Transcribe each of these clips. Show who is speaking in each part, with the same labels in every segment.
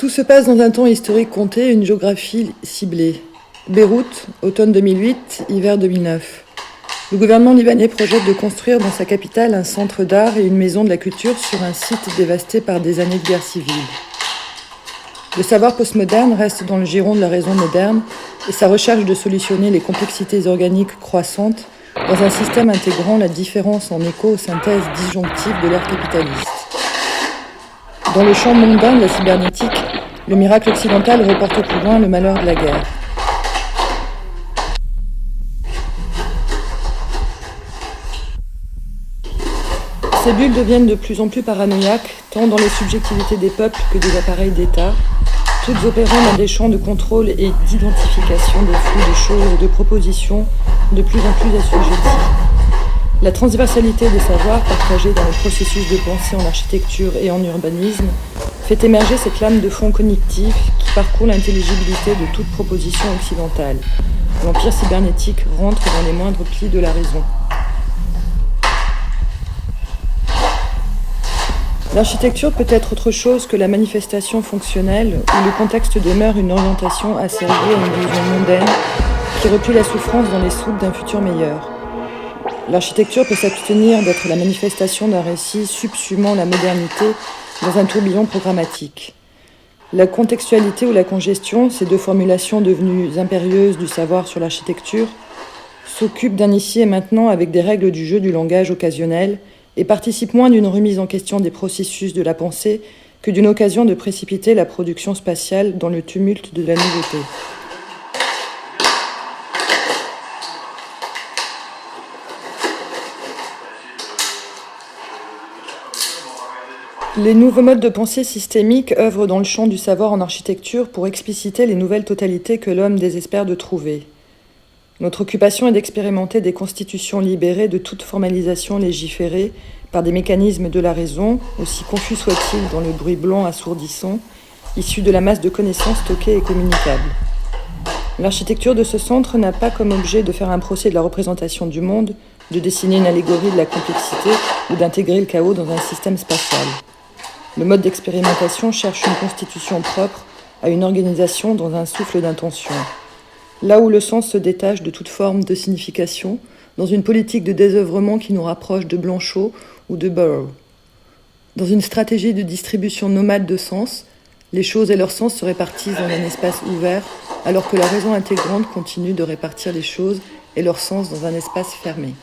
Speaker 1: Tout se passe dans un temps historique compté et une géographie ciblée. Beyrouth, automne 2008, hiver 2009. Le gouvernement libanais projette de construire dans sa capitale un centre d'art et une maison de la culture sur un site dévasté par des années de guerre civile. Le savoir postmoderne reste dans le giron de la raison moderne et sa recherche de solutionner les complexités organiques croissantes dans un système intégrant la différence en écho aux synthèses disjonctives de l'ère capitaliste. Dans le champ mondain de la cybernétique, le miracle occidental reporte au plus loin le malheur de la guerre. Ces bulles deviennent de plus en plus paranoïaques, tant dans les subjectivités des peuples que des appareils d'État, toutes opérant dans des champs de contrôle et d'identification des flux de choses et de propositions de plus en plus assujettis. La transversalité des savoirs partagés dans le processus de pensée en architecture et en urbanisme fait émerger cette lame de fond cognitif qui parcourt l'intelligibilité de toute proposition occidentale. L'empire cybernétique rentre dans les moindres plis de la raison. L'architecture peut être autre chose que la manifestation fonctionnelle où le contexte demeure une orientation asservie à une vision mondaine qui replie la souffrance dans les soutes d'un futur meilleur. L'architecture peut s'abstenir d'être la manifestation d'un récit subsumant la modernité dans un tourbillon programmatique. La contextualité ou la congestion, ces deux formulations devenues impérieuses du savoir sur l'architecture, s'occupent d'un ici et maintenant avec des règles du jeu du langage occasionnel et participent moins d'une remise en question des processus de la pensée que d'une occasion de précipiter la production spatiale dans le tumulte de la nouveauté. Les nouveaux modes de pensée systémique œuvrent dans le champ du savoir en architecture pour expliciter les nouvelles totalités que l'homme désespère de trouver. Notre occupation est d'expérimenter des constitutions libérées de toute formalisation légiférée par des mécanismes de la raison, aussi confus soient-ils dans le bruit blanc assourdissant, issus de la masse de connaissances stockées et communicables. L'architecture de ce centre n'a pas comme objet de faire un procès de la représentation du monde, de dessiner une allégorie de la complexité ou d'intégrer le chaos dans un système spatial. Le mode d'expérimentation cherche une constitution propre à une organisation dans un souffle d'intention. Là où le sens se détache de toute forme de signification, dans une politique de désœuvrement qui nous rapproche de Blanchot ou de Burrow. Dans une stratégie de distribution nomade de sens, les choses et leurs sens se répartissent dans un espace ouvert, alors que la raison intégrante continue de répartir les choses et leurs sens dans un espace fermé.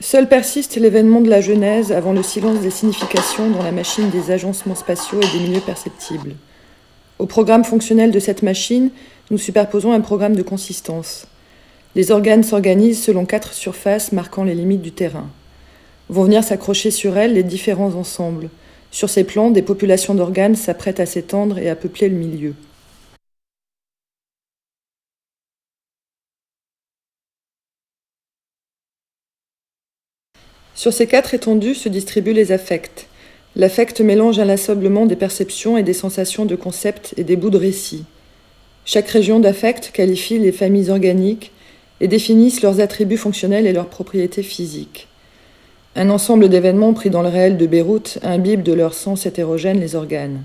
Speaker 1: Seul persiste l'événement de la Genèse avant le silence des significations dans la machine des agencements spatiaux et des milieux perceptibles. Au programme fonctionnel de cette machine, nous superposons un programme de consistance. Les organes s'organisent selon 4 surfaces marquant les limites du terrain. Vont venir s'accrocher sur elles les différents ensembles. Sur ces plans, des populations d'organes s'apprêtent à s'étendre et à peupler le milieu. Sur ces 4 étendues se distribuent les affects. L'affect mélange inlassablement des perceptions et des sensations de concepts et des bouts de récits. Chaque région d'affect qualifie les familles organiques et définissent leurs attributs fonctionnels et leurs propriétés physiques. Un ensemble d'événements pris dans le réel de Beyrouth imbibe de leur sens hétérogène les organes.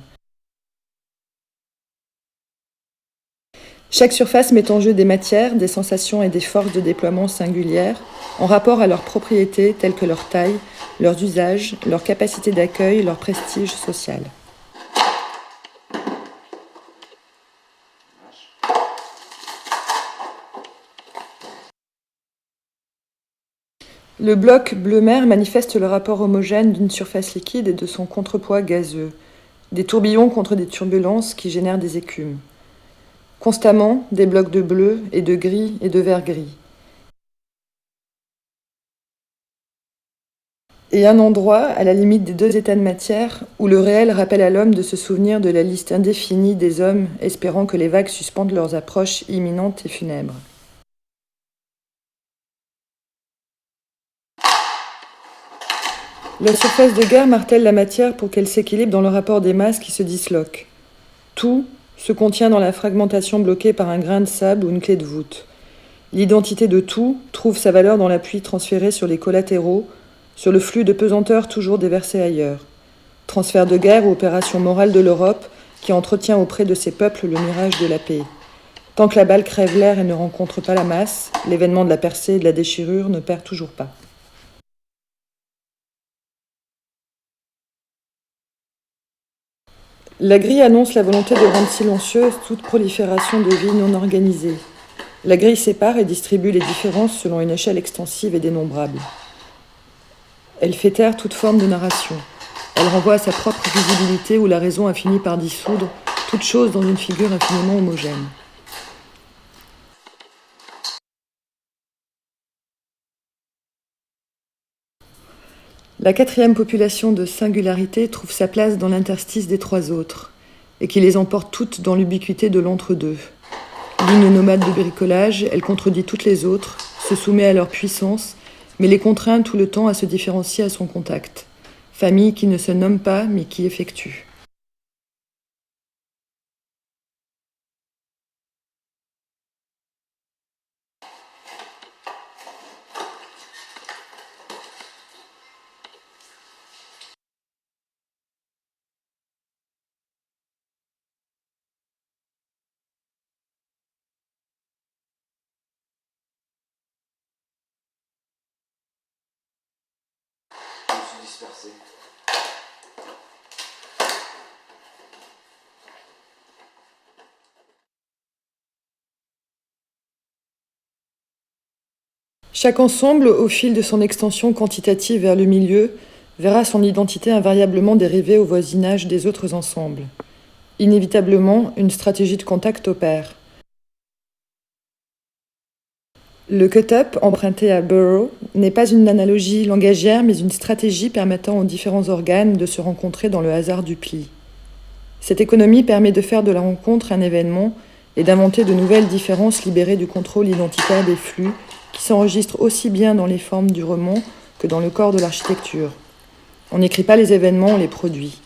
Speaker 1: Chaque surface met en jeu des matières, des sensations et des forces de déploiement singulières, en rapport à leurs propriétés telles que leur taille, leurs usages, leur capacité d'accueil, leur prestige social. Le bloc bleu mer manifeste le rapport homogène d'une surface liquide et de son contrepoids gazeux, des tourbillons contre des turbulences qui génèrent des écumes. Constamment, des blocs de bleu et de gris et de vert gris. Et un endroit, à la limite des 2 états de matière, où le réel rappelle à l'homme de se souvenir de la liste indéfinie des hommes espérant que les vagues suspendent leurs approches imminentes et funèbres. La surface de guerre martèle la matière pour qu'elle s'équilibre dans le rapport des masses qui se disloquent. Tout se contient dans la fragmentation bloquée par un grain de sable ou une clé de voûte. L'identité de tout trouve sa valeur dans l'appui transféré sur les collatéraux, sur le flux de pesanteur toujours déversé ailleurs. Transfert de guerre ou opération morale de l'Europe qui entretient auprès de ses peuples le mirage de la paix. Tant que la balle crève l'air et ne rencontre pas la masse, l'événement de la percée et de la déchirure ne perd toujours pas. La grille annonce la volonté de rendre silencieuse toute prolifération de vie non organisée. La grille sépare et distribue les différences selon une échelle extensive et dénombrable. Elle fait taire toute forme de narration. Elle renvoie à sa propre visibilité où la raison a fini par dissoudre toute chose dans une figure infiniment homogène. La quatrième population de singularité trouve sa place dans l'interstice des trois autres, et qui les emporte toutes dans l'ubiquité de l'entre-deux. Ligne nomade de bricolage, elle contredit toutes les autres, se soumet à leur puissance, mais les contraint tout le temps à se différencier à son contact. Famille qui ne se nomme pas, mais qui effectue.
Speaker 2: Je me suis dispersé.
Speaker 1: Chaque ensemble, au fil de son extension quantitative vers le milieu, verra son identité invariablement dérivée au voisinage des autres ensembles. Inévitablement, une stratégie de contact opère. Le cut-up, emprunté à Burrow, n'est pas une analogie langagière, mais une stratégie permettant aux différents organes de se rencontrer dans le hasard du pli. Cette économie permet de faire de la rencontre un événement et d'inventer de nouvelles différences libérées du contrôle identitaire des flux, qui s'enregistrent aussi bien dans les formes du roman que dans le corps de l'architecture. On n'écrit pas les événements, on les produit.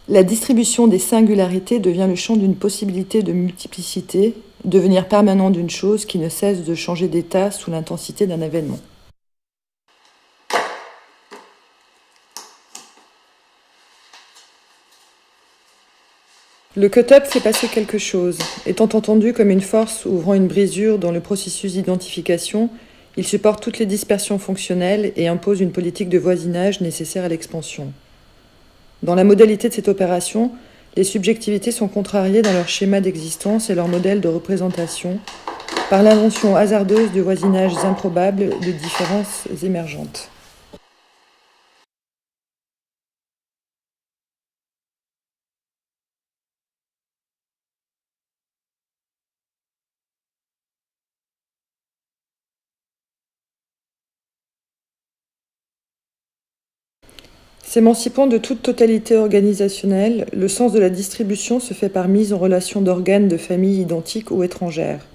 Speaker 1: La distribution des singularités devient le champ d'une possibilité de multiplicité, devenir permanent d'une chose qui ne cesse de changer d'état sous l'intensité d'un événement. Le cut-up fait passer quelque chose. Étant entendu comme une force ouvrant une brisure dans le processus d'identification, il supporte toutes les dispersions fonctionnelles et impose une politique de voisinage nécessaire à l'expansion. Dans la modalité de cette opération, les subjectivités sont contrariées dans leur schéma d'existence et leur modèle de représentation par l'invention hasardeuse de voisinages improbables de différences émergentes. S'émancipant de toute totalité organisationnelle, le sens de la distribution se fait par mise en relation d'organes de familles identiques ou étrangères.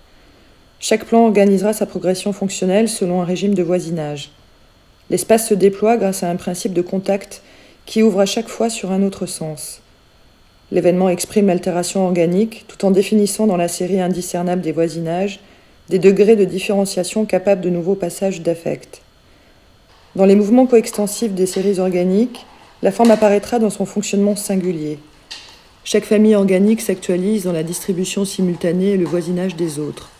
Speaker 1: Chaque plan organisera sa progression fonctionnelle selon un régime de voisinage. L'espace se déploie grâce à un principe de contact qui ouvre à chaque fois sur un autre sens. L'événement exprime l'altération organique tout en définissant dans la série indiscernable des voisinages des degrés de différenciation capables de nouveaux passages d'affect. Dans les mouvements coextensifs des séries organiques, la forme apparaîtra dans son fonctionnement singulier. Chaque famille organique s'actualise dans la distribution simultanée et le voisinage des autres.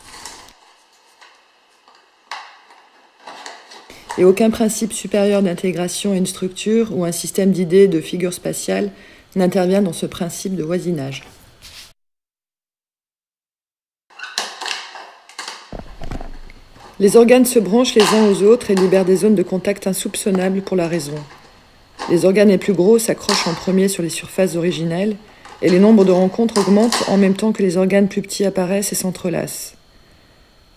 Speaker 1: Et aucun principe supérieur d'intégration à une structure ou un système d'idées de figures spatiales n'intervient dans ce principe de voisinage. Les organes se branchent les uns aux autres et libèrent des zones de contact insoupçonnables pour la raison. Les organes les plus gros s'accrochent en premier sur les surfaces originelles et les nombres de rencontres augmentent en même temps que les organes plus petits apparaissent et s'entrelacent.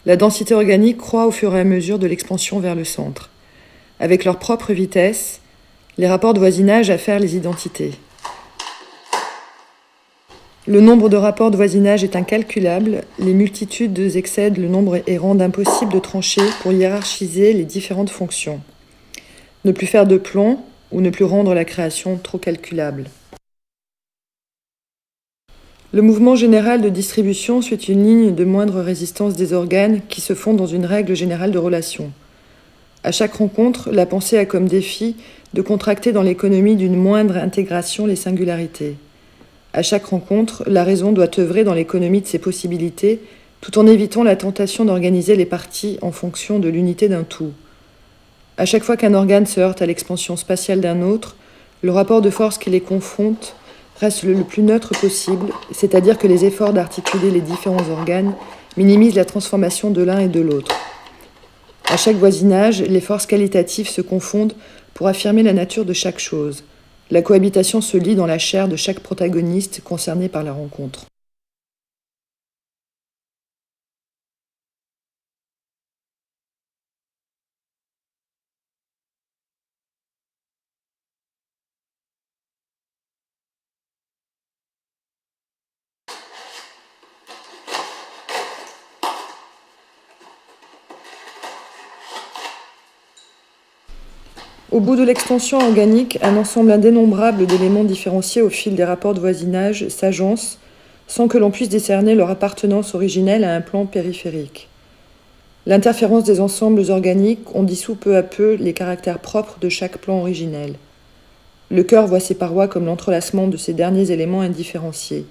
Speaker 1: La densité organique croît au fur et à mesure de l'expansion vers le centre. Avec leur propre vitesse, les rapports de voisinage affairent les identités. Le nombre de rapports de voisinage est incalculable, les multitudes excèdent le nombre et rendent impossible de trancher pour hiérarchiser les différentes fonctions. Ne plus faire de plan ou ne plus rendre la création trop calculable. Le mouvement général de distribution suit une ligne de moindre résistance des organes qui se fond dans une règle générale de relation. À chaque rencontre, la pensée a comme défi de contracter dans l'économie d'une moindre intégration les singularités. À chaque rencontre, la raison doit œuvrer dans l'économie de ses possibilités, tout en évitant la tentation d'organiser les parties en fonction de l'unité d'un tout. À chaque fois qu'un organe se heurte à l'expansion spatiale d'un autre, le rapport de force qui les confronte reste le plus neutre possible, c'est-à-dire que les efforts d'articuler les différents organes minimisent la transformation de l'un et de l'autre. À chaque voisinage, les forces qualitatives se confondent pour affirmer la nature de chaque chose. La cohabitation se lie dans la chair de chaque protagoniste concerné par la rencontre. Au bout de l'extension organique, un ensemble indénombrable d'éléments différenciés au fil des rapports de voisinage s'agencent sans que l'on puisse décerner leur appartenance originelle à un plan périphérique. L'interférence des ensembles organiques en dissout peu à peu les caractères propres de chaque plan originel. Le cœur voit ses parois comme l'entrelacement de ces derniers éléments indifférenciés.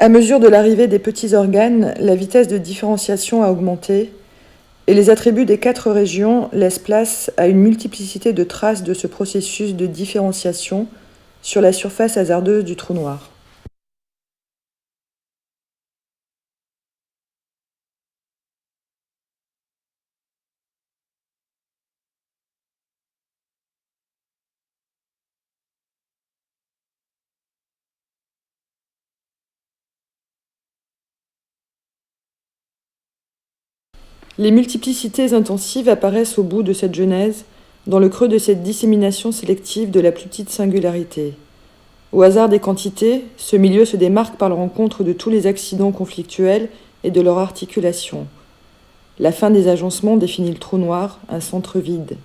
Speaker 1: À mesure de l'arrivée des petits organes, la vitesse de différenciation a augmenté et les attributs des 4 régions laissent place à une multiplicité de traces de ce processus de différenciation sur la surface hasardeuse du trou noir. Les multiplicités intensives apparaissent au bout de cette genèse, dans le creux de cette dissémination sélective de la plus petite singularité. Au hasard des quantités, ce milieu se démarque par la rencontre de tous les accidents conflictuels et de leur articulation. La fin des agencements définit le trou noir, un centre vide.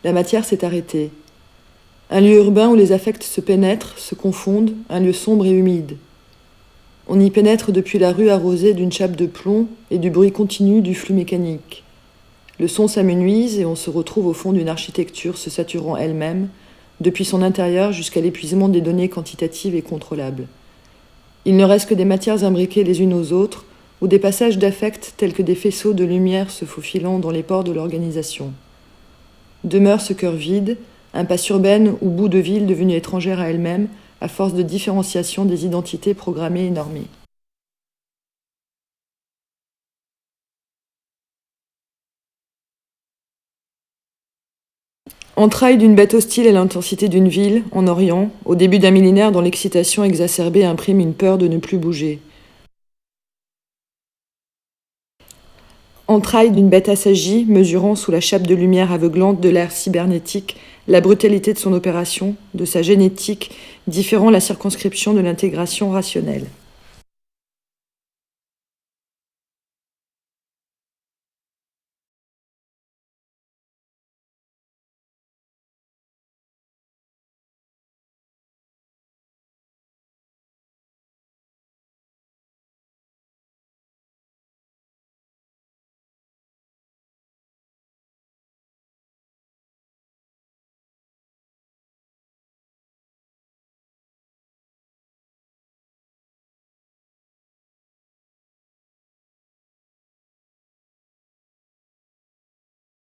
Speaker 1: La matière s'est arrêtée. Un lieu urbain où les affects se pénètrent, se confondent, un lieu sombre et humide. On y pénètre depuis la rue arrosée d'une chape de plomb et du bruit continu du flux mécanique. Le son s'amenuise et on se retrouve au fond d'une architecture se saturant elle-même, depuis son intérieur jusqu'à l'épuisement des données quantitatives et contrôlables. Il ne reste que des matières imbriquées les unes aux autres, ou des passages d'affects tels que des faisceaux de lumière se faufilant dans les pores de l'organisation. Demeure ce cœur vide, impasse urbaine ou bout de ville devenue étrangère à elle-même, à force de différenciation des identités programmées et normées. Entrailles d'une bête hostile à l'intensité d'une ville, en Orient, au début d'un millénaire dont l'excitation exacerbée imprime une peur de ne plus bouger. Entrailles d'une bête assagie, mesurant sous la chape de lumière aveuglante de l'ère cybernétique la brutalité de son opération, de sa génétique, différant la circonscription de l'intégration rationnelle.